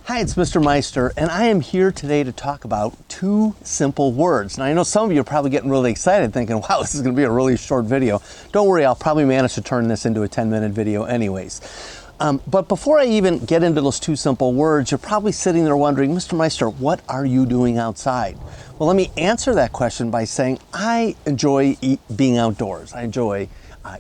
Hi, it's Mr. Meister, and I am here today to talk about two simple words. Now, I know some of you are probably getting really excited thinking, wow, this is going to be a really short video. Don't worry, I'll probably manage to turn this into a 10-minute video anyways. But before I even get into those two simple words, you're probably sitting there wondering, Mr. Meister, what are you doing outside? Well, let me answer that question by saying I enjoy being outdoors. I enjoy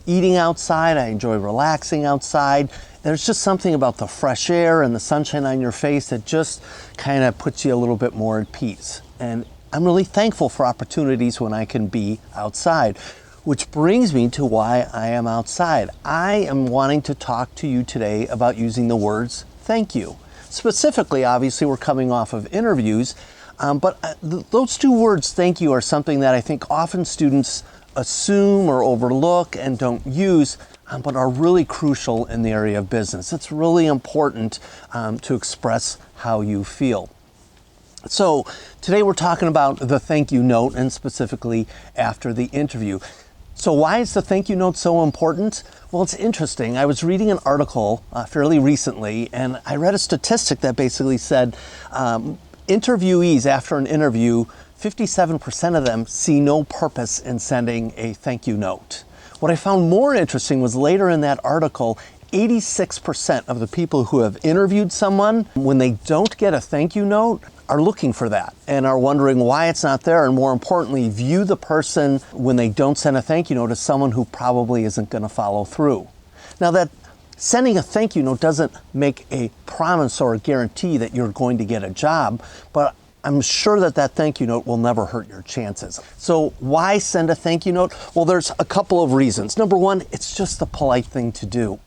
eating outside. I enjoy relaxing outside. There's just something about the fresh air and the sunshine on your face that just kind of puts you a little bit more at peace. And I'm really thankful for opportunities when I can be outside, which brings me to why I am outside. I am wanting to talk to you today about using the words thank you. Specifically, obviously, we're coming off of interviews, but those two words, thank you, are something that I think often students assume or overlook and don't use, but are really crucial in the area of business. It's really important to express how you feel. So today we're talking about the thank you note, and specifically after the interview. So why is the thank you note so important? Well, it's interesting. I was reading an article fairly recently, and I read a statistic that basically said interviewees after an interview, 57% of them see no purpose in sending a thank you note. What I found more interesting was later in that article, 86% of the people who have interviewed someone, when they don't get a thank you note, are looking for that and are wondering why it's not there, and more importantly, view the person when they don't send a thank you note as someone who probably isn't going to follow through. Now, that sending a thank you note doesn't make a promise or a guarantee that you're going to get a job, but I'm sure that that thank you note will never hurt your chances. So why send a thank you note? Well, there's a couple of reasons. Number one, it's just the polite thing to do.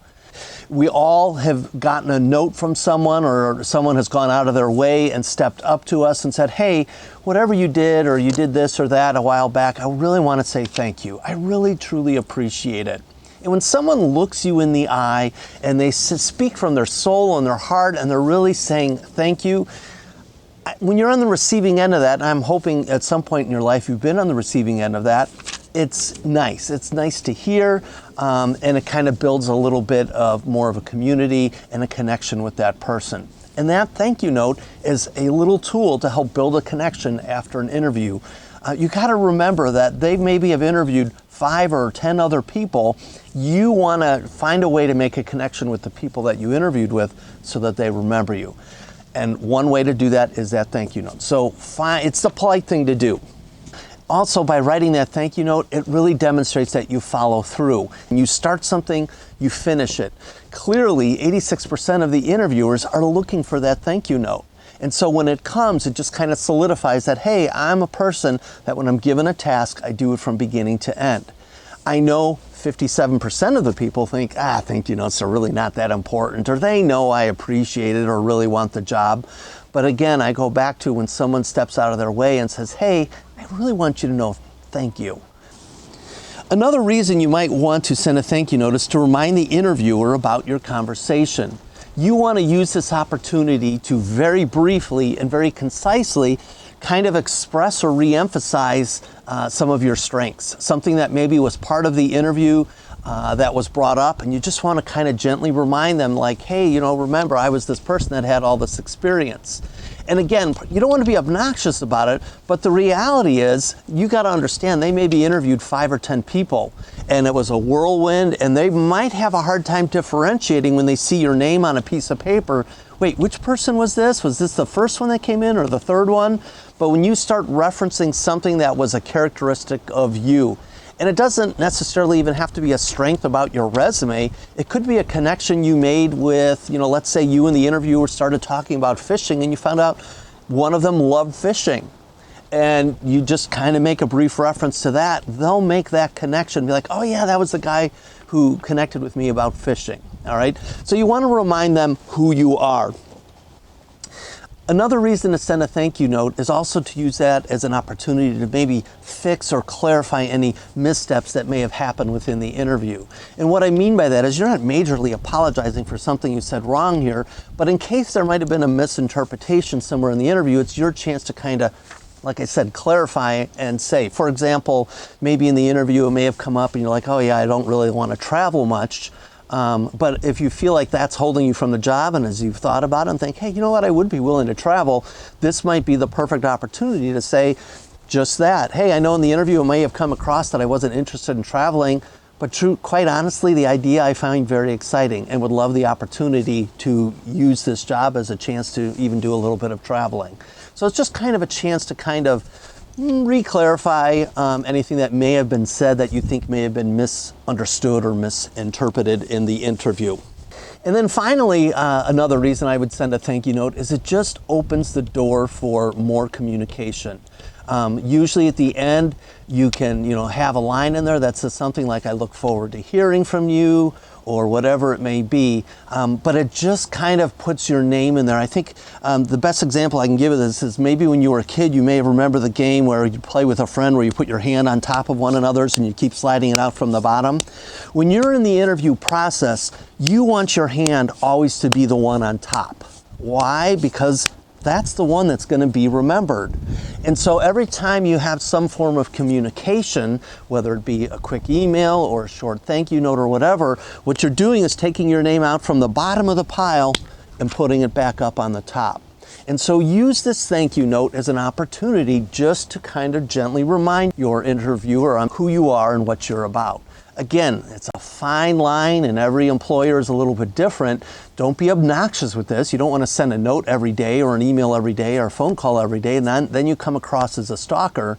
We all have gotten a note from someone, or someone has gone out of their way and stepped up to us and said, hey, whatever you did, or you did this or that a while back, I really want to say thank you. I really, truly appreciate it. And when someone looks you in the eye and they speak from their soul and their heart and they're really saying thank you, when you're on the receiving end of that, and I'm hoping at some point in your life you've been on the receiving end of that, it's nice. It's nice to hear, and it kind of builds a little bit of more of a community and a connection with that person. And that thank you note is a little tool to help build a connection after an interview. You got to remember that they maybe have interviewed 5 or 10 other people. You want to find a way to make a connection with the people that you interviewed with so that they remember you. And one way to do that is that thank you note. So it's the polite thing to do. Also, by writing that thank you note, it really demonstrates that you follow through. And you start something, you finish it. Clearly, 86% of the interviewers are looking for that thank you note. And so when it comes, it just kind of solidifies that, hey, I'm a person that when I'm given a task, I do it from beginning to end. I know 57% of the people think, thank you notes are really not that important, or they know I appreciate it or really want the job. But again, I go back to when someone steps out of their way and says, hey, I really want you to know thank you. Another reason you might want to send a thank you note is to remind the interviewer about your conversation. You want to use this opportunity to very briefly and very concisely kind of express or re-emphasize some of your strengths, something that maybe was part of the interview that was brought up, and you just want to kind of gently remind them like, hey, remember I was this person that had all this experience. And again, you don't want to be obnoxious about it, but the reality is you got to understand they maybe interviewed 5 or 10 people and it was a whirlwind, and they might have a hard time differentiating when they see your name on a piece of paper. Wait, which person was this? Was this the first one that came in or the third one? But when you start referencing something that was a characteristic of you, and it doesn't necessarily even have to be a strength about your resume, it could be a connection you made with, let's say you and the interviewer started talking about fishing and you found out one of them loved fishing. And you just kind of make a brief reference to that. They'll make that connection, be like, oh yeah, that was the guy who connected with me about fishing. All right. So you want to remind them who you are. Another reason to send a thank you note is also to use that as an opportunity to maybe fix or clarify any missteps that may have happened within the interview. And what I mean by that is you're not majorly apologizing for something you said wrong here, but in case there might have been a misinterpretation somewhere in the interview, it's your chance to kind of, like I said, clarify and say. For example, maybe in the interview it may have come up and you're like, oh yeah, I don't really want to travel much. But if you feel like that's holding you from the job, and as you've thought about it and think, hey, you know what, I would be willing to travel, this might be the perfect opportunity to say just that. Hey, I know in the interview it may have come across that I wasn't interested in traveling, but quite honestly, the idea I find very exciting and would love the opportunity to use this job as a chance to even do a little bit of traveling. So it's just kind of a chance to kind of re-clarify anything that may have been said that you think may have been misunderstood or misinterpreted in the interview. And then finally, another reason I would send a thank you note is it just opens the door for more communication. Usually at the end, you can, have a line in there that says something like, I look forward to hearing from you, or whatever it may be. But it just kind of puts your name in there. I think the best example I can give of this is maybe when you were a kid, you may remember the game where you play with a friend where you put your hand on top of one another's and you keep sliding it out from the bottom. When you're in the interview process, you want your hand always to be the one on top. Why? Because that's the one that's going to be remembered. And so every time you have some form of communication, whether it be a quick email or a short thank you note or whatever, what you're doing is taking your name out from the bottom of the pile and putting it back up on the top. And so use this thank you note as an opportunity just to kind of gently remind your interviewer on who you are and what you're about. Again, it's a fine line and every employer is a little bit different. Don't be obnoxious with this. You don't want to send a note every day or an email every day or a phone call every day, and then you come across as a stalker.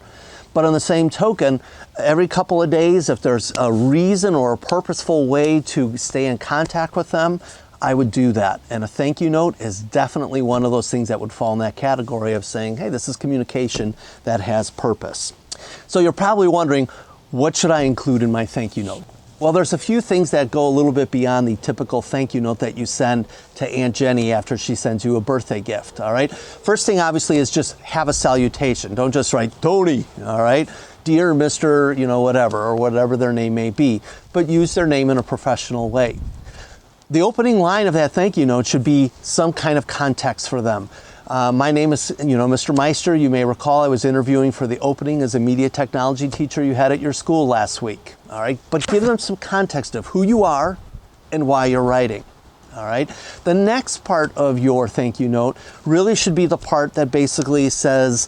But on the same token, every couple of days, if there's a reason or a purposeful way to stay in contact with them, I would do that. And a thank you note is definitely one of those things that would fall in that category of saying, hey, this is communication that has purpose. So you're probably wondering, what should I include in my thank you note? Well, there's a few things that go a little bit beyond the typical thank you note that you send to Aunt Jenny after she sends you a birthday gift, all right? First thing, obviously, is just have a salutation. Don't just write, Tony, all right? Dear Mr., whatever, or whatever their name may be, but use their name in a professional way. The opening line of that thank you note should be some kind of context for them. My name is, Mr. Meister. You may recall I was interviewing for the opening as a media technology teacher you had at your school last week. All right, but give them some context of who you are and why you're writing. All right. The next part of your thank you note really should be the part that basically says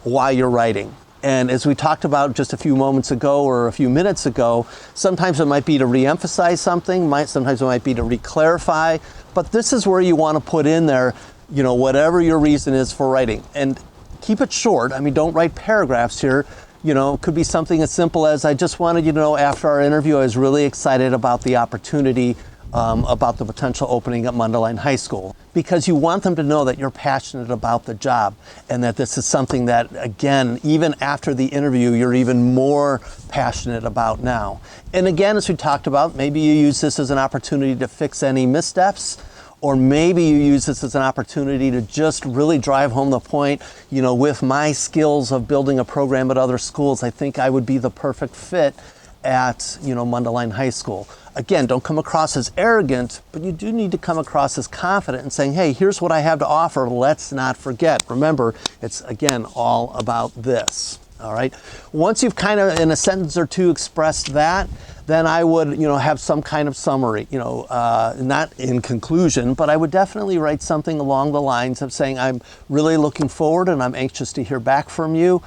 why you're writing. And as we talked about just a few moments ago or a few minutes ago, sometimes it might be to reemphasize something, sometimes it might be to re-clarify, but this is where you want to put in there, whatever your reason is for writing. And keep it short. I mean, don't write paragraphs here. It could be something as simple as, I just wanted you to know after our interview, I was really excited about the opportunity, about the potential opening at Mundelein High School. Because you want them to know that you're passionate about the job and that this is something that, again, even after the interview, you're even more passionate about now. And again, as we talked about, maybe you use this as an opportunity to fix any missteps, or maybe you use this as an opportunity to just really drive home the point, with my skills of building a program at other schools, I think I would be the perfect fit at, Mundelein High School. Again, don't come across as arrogant, but you do need to come across as confident and saying, hey, here's what I have to offer. Let's not forget. Remember, it's, again, all about this. All right. Once you've kind of in a sentence or two expressed that, then I would, have some kind of summary, not in conclusion, but I would definitely write something along the lines of saying, I'm really looking forward and I'm anxious to hear back from you.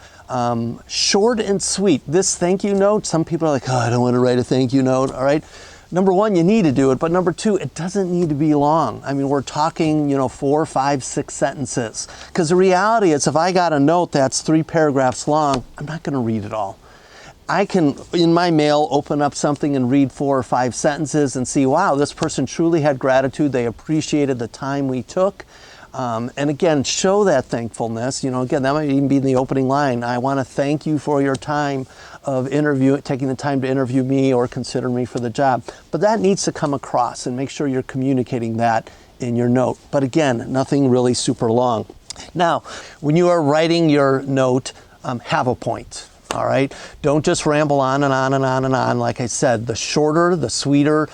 Short and sweet. This thank you note, some people are like, oh, I don't want to write a thank you note. All right. Number one, you need to do it, but number two, it doesn't need to be long. I mean, we're talking, 4, 5, 6 sentences. Because the reality is, if I got a note that's 3 paragraphs long, I'm not going to read it all. I can, in my mail, open up something and read 4 or 5 sentences and see, wow, this person truly had gratitude. They appreciated the time we took. And again, show that thankfulness. Again, that might even be in the opening line. I want to thank you for your time of taking the time to interview me or consider me for the job. But that needs to come across, and make sure you're communicating that in your note. But again, nothing really super long. Now, when you are writing your note, have a point. All right. Don't just ramble on and on and on and on. Like I said, the shorter, the sweeter,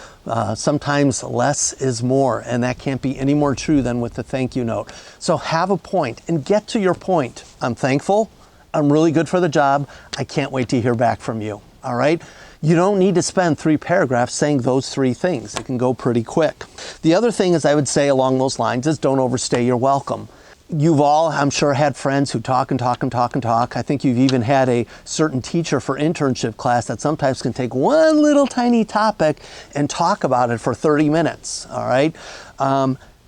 sometimes less is more. And that can't be any more true than with the thank you note. So have a point and get to your point. I'm thankful. I'm really good for the job. I can't wait to hear back from you. All right. You don't need to spend 3 paragraphs saying those 3 things. It can go pretty quick. The other thing is I would say along those lines is don't overstay your welcome. You've all, I'm sure, had friends who talk and talk and talk and talk. I think you've even had a certain teacher for internship class that sometimes can take one little tiny topic and talk about it for 30 minutes, all right?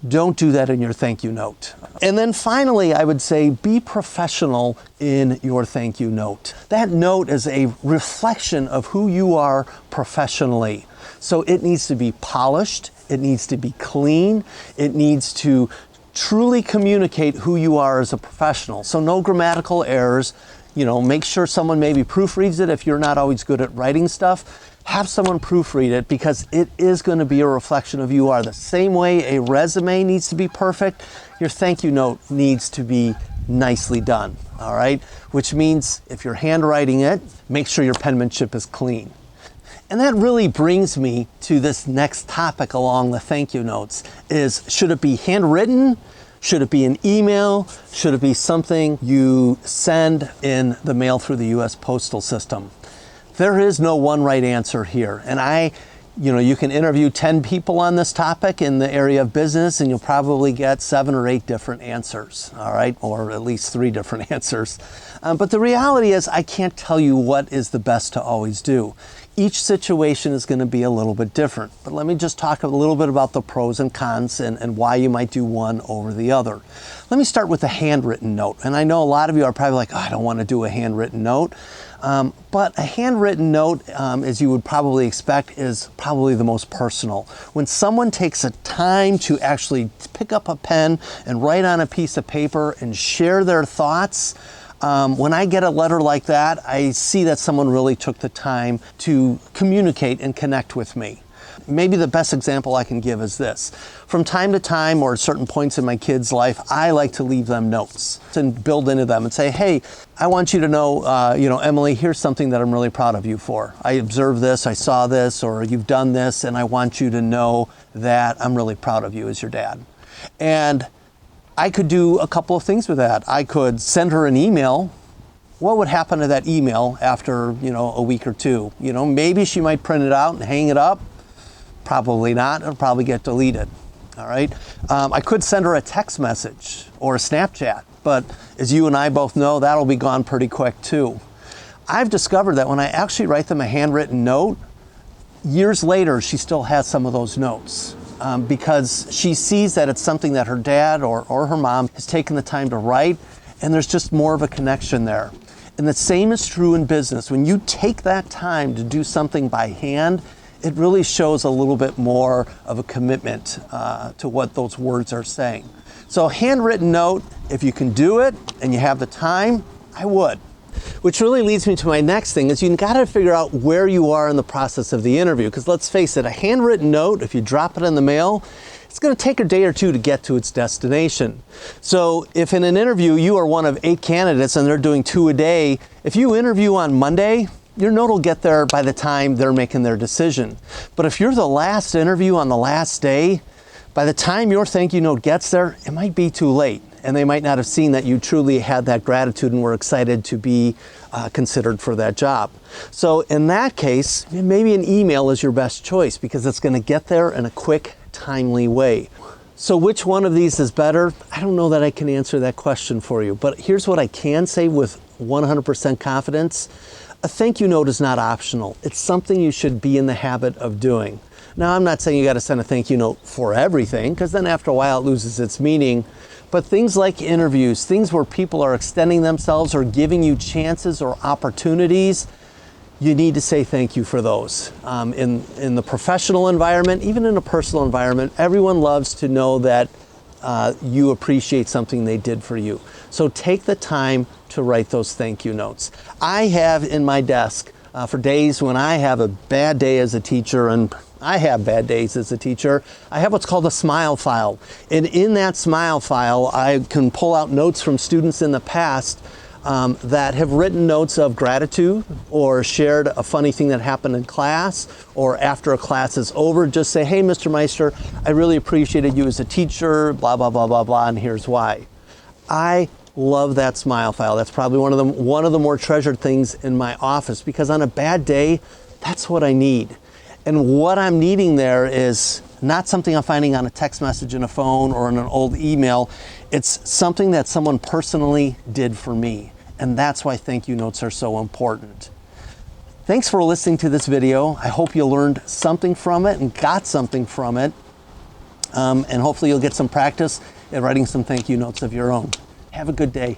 Don't do that in your thank you note. And then finally, I would say be professional in your thank you note. That note is a reflection of who you are professionally. So it needs to be polished, it needs to be clean, it needs to truly communicate who you are as a professional. So no grammatical errors. You know, make sure someone maybe proofreads it if you're not always good at writing stuff. Have someone proofread it because it is going to be a reflection of who you are. The same way a resume needs to be perfect, your thank you note needs to be nicely done, all right? Which means if you're handwriting it, make sure your penmanship is clean. And that really brings me to this next topic along the thank you notes is, should it be handwritten? Should it be an email? Should it be something you send in the mail through the U.S. postal system? There is no one right answer here. And you can interview 10 people on this topic in the area of business and you'll probably get 7 or 8 different answers, all right? Or at least 3 different answers. But the reality is I can't tell you what is the best to always do. Each situation is going to be a little bit different. But let me just talk a little bit about the pros and cons and why you might do one over the other. Let me start with a handwritten note. And I know a lot of you are probably like, oh, I don't want to do a handwritten note. But a handwritten note, as you would probably expect, is probably the most personal. When someone takes a time to actually pick up a pen and write on a piece of paper and share their thoughts, when I get a letter like that, I see that someone really took the time to communicate and connect with me. Maybe the best example I can give is this. From time to time or at certain points in my kids' life, I like to leave them notes and build into them and say, hey, I want you to know, Emily, here's something that I'm really proud of you for. I observed this, I saw this, or you've done this, and I want you to know that I'm really proud of you as your dad. And I could do a couple of things with that. I could send her an email. What would happen to that email after, a week or 2? Maybe she might print it out and hang it up. Probably not. It'll probably get deleted. All right. I could send her a text message or a Snapchat, but as you and I both know, that'll be gone pretty quick too. I've discovered that when I actually write them a handwritten note, years later, she still has some of those notes. Because she sees that it's something that her dad or her mom has taken the time to write, and there's just more of a connection there. And the same is true in business. When you take that time to do something by hand, it really shows a little bit more of a commitment to what those words are saying. So a handwritten note, if you can do it and you have the time, I would. Which really leads me to my next thing is you got to figure out where you are in the process of the interview. Because let's face it, a handwritten note, if you drop it in the mail, it's going to take a day or 2 to get to its destination. So if in an interview you are one of 8 candidates and they're doing 2 a day, if you interview on Monday, your note will get there by the time they're making their decision. But if you're the last interview on the last day, by the time your thank you note gets there, it might be too late. And they might not have seen that you truly had that gratitude and were excited to be considered for that job. So in that case, maybe an email is your best choice because it's going to get there in a quick, timely way. So which one of these is better? I don't know that I can answer that question for you, but here's what I can say with 100% confidence. A thank you note is not optional. It's something you should be in the habit of doing. Now, I'm not saying you got to send a thank you note for everything, because then after a while it loses its meaning. But things like interviews, things where people are extending themselves or giving you chances or opportunities, you need to say thank you for those. In the professional environment, even in a personal environment, everyone loves to know that you appreciate something they did for you. So take the time to write those thank you notes. I have in my desk for days when I have a bad day as a teacher, and I have bad days as a teacher, I have what's called a smile file. And in that smile file, I can pull out notes from students in the past that have written notes of gratitude or shared a funny thing that happened in class, or after a class is over, just say, hey, Mr. Meister, I really appreciated you as a teacher, blah, blah, blah, blah, blah, and here's why. I love that smile file. That's probably one of the more treasured things in my office, because on a bad day, That's what I need. And what I'm needing there is not something I'm finding on a text message in a phone or in an old email. It's something that someone personally did for me. And that's why thank you notes are so important. Thanks for listening to this video. I hope you learned something from it and got something from it. And hopefully you'll get some practice at writing some thank you notes of your own. Have a good day.